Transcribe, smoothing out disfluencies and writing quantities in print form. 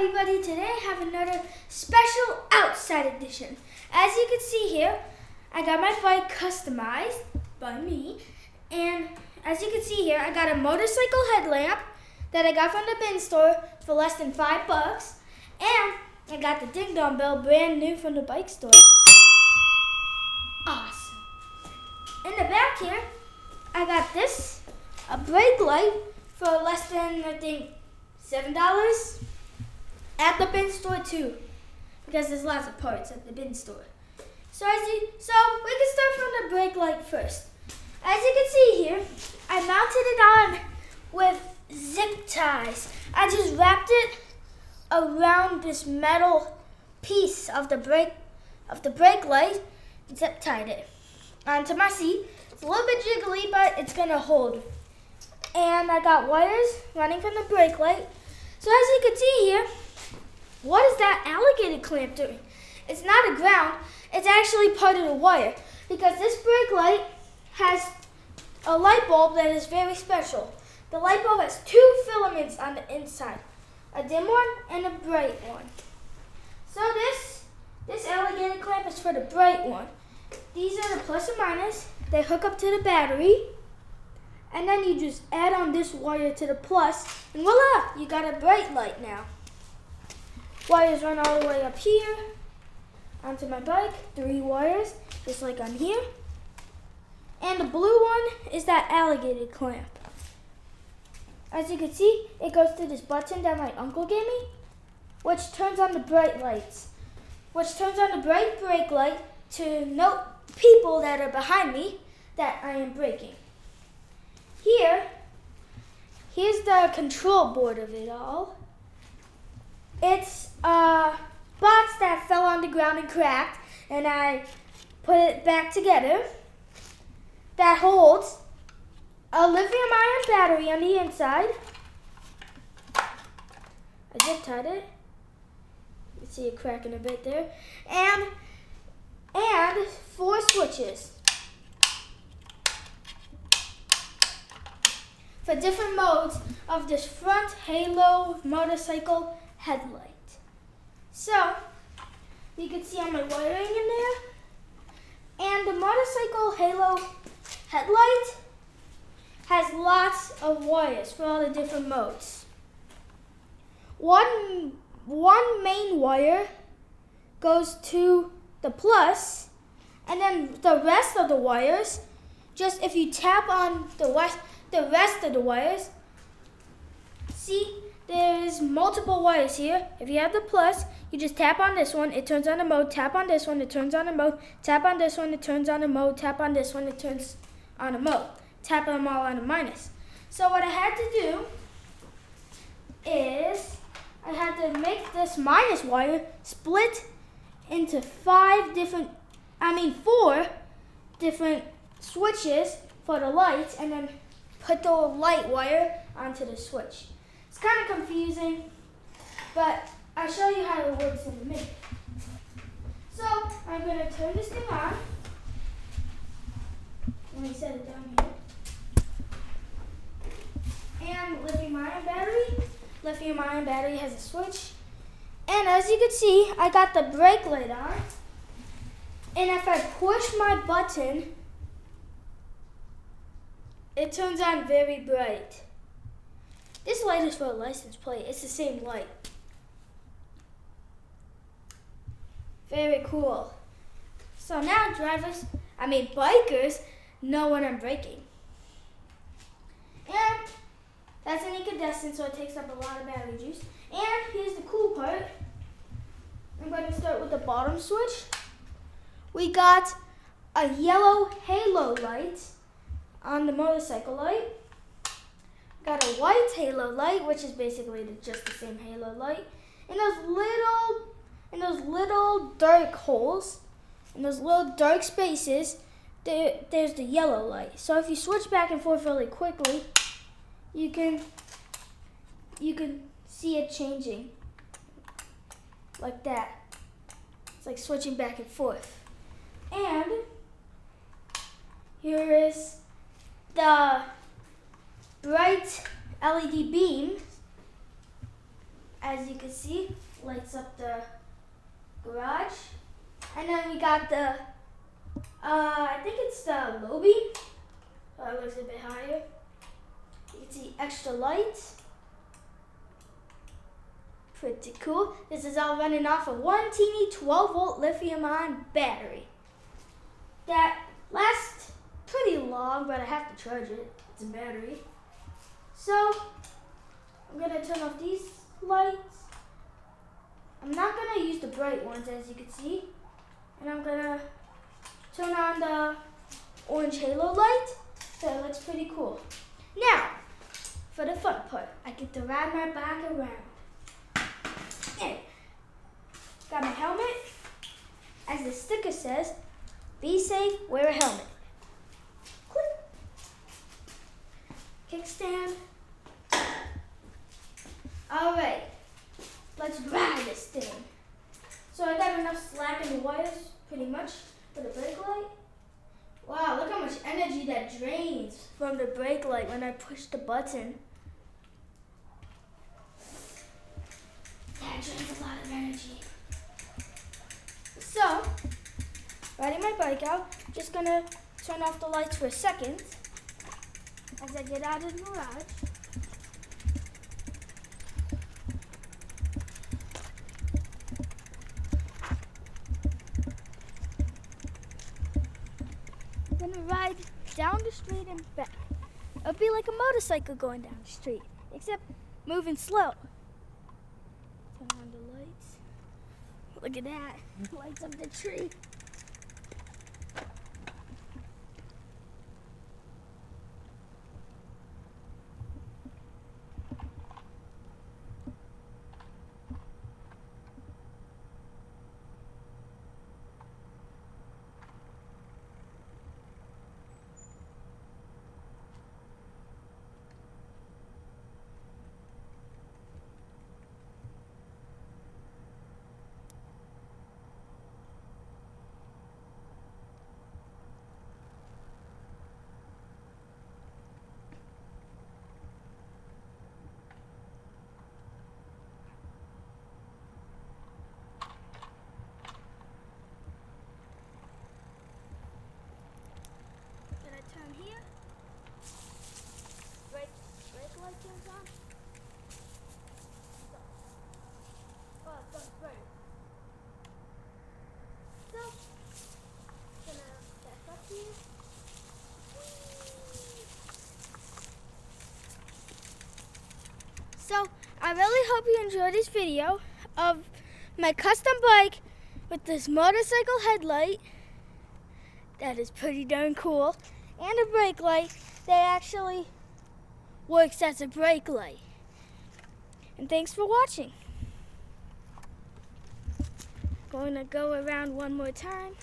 everybody, today I have another special outside edition. As you can see here, I got my bike customized by me, and as you can see here, I got a motorcycle headlamp that I got from the bin store for less than $5, and I got the ding dong bell brand new from the bike store. Awesome. In the back here, I got a brake light for less than, I think, $7 at the bin store too, because there's lots of parts at the bin store. So we can start from the brake light first. As you can see here, I mounted it on with zip ties. I just wrapped it around this metal piece of the brake light and zip tied it onto my seat. It's a little bit jiggly, but it's gonna hold. And I got wires running from the brake light. So as you can see here, what is that alligator clamp doing? It's not a ground, it's actually part of the wire, because this brake light has a light bulb that is very special. The light bulb has two filaments on the inside, a dim one and a bright one. So this alligator clamp is for the bright one. These are the plus and minus. They hook up to the battery, and then you just add on this wire to the plus, and voila, you got a bright light now. Wires run all the way up here onto my bike, 3 wires, just like on here. And the blue one is that alligator clamp. As you can see, it goes to this button that my uncle gave me, which turns on the bright lights, which turns on the bright brake light to note people that are behind me that I am braking. Here's the control board of it all. It's a box that fell on the ground and cracked, and I put it back together. That holds a lithium-ion battery on the inside. I zip tied it. You see it cracking a bit there. And 4 switches for different modes of this front halo motorcycle headlight. So you can see all my wiring in there, and the motorcycle halo headlight has lots of wires for all the different modes. One main wire goes to the plus, and then the rest of the wires, just if you tap on the rest of the wires, see there's multiple wires here. If you have the plus, you just tap on this one, it turns on the mode, tap on this one, it turns on the mode, tap on this one, it turns on the mode, tap on this one, it turns on the mode. Tap them all on the minus. So what I had to do is I had to make this minus wire split into 4 different switches for the lights, and then put the light wire onto the switch. It's kind of confusing, but I'll show you how it works in a minute. So I'm going to turn this thing on. Let me set it down here. And lithium-ion battery. Lithium-ion battery has a switch. And as you can see, I got the brake light on. And if I push my button, it turns on very bright. This light is for a license plate. It's the same light. Very cool. So now bikers know when I'm braking. And that's an incandescent, so it takes up a lot of battery juice. And here's the cool part. I'm going to start with the bottom switch. We got a yellow halo light on the motorcycle light. Got a white halo light, which is basically just the same halo light. In those little dark holes, in those little dark spaces, there's the yellow light. So if you switch back and forth really quickly, you can see it changing like that. It's like switching back and forth. And here is the bright LED beam as you can see, lights up the garage. And then we got the, I think it's the low beam. It looks a bit higher. You can see extra lights. Pretty cool. This is all running off of one teeny 12-volt lithium-ion battery. That lasts pretty long, but I have to charge it. It's a battery. So, I'm gonna turn off these lights. I'm not gonna use the bright ones, as you can see. And I'm gonna turn on the orange halo light. So it looks pretty cool. Now, for the fun part, I get to ride my bike around. Yeah. Got my helmet. As the sticker says, be safe, wear a helmet. Click. Kickstand. Alright, let's ride this thing. So I got enough slack in the wires, pretty much, for the brake light. Wow, look how much energy that drains from the brake light when I push the button. That drains a lot of energy. So, riding my bike out, just gonna turn off the lights for a second as I get out of the garage. I'm gonna ride down the street and back. It'll be like a motorcycle going down the street, except moving slow. Turn on the lights. Look at that. Lights up the tree. Turn here. Brake light turns on. Oh, it's on first. So, gonna back up here. So, I really hope you enjoyed this video of my custom bike with this motorcycle headlight. That is pretty darn cool. And a brake light that actually works as a brake light. And thanks for watching. Going to go around one more time.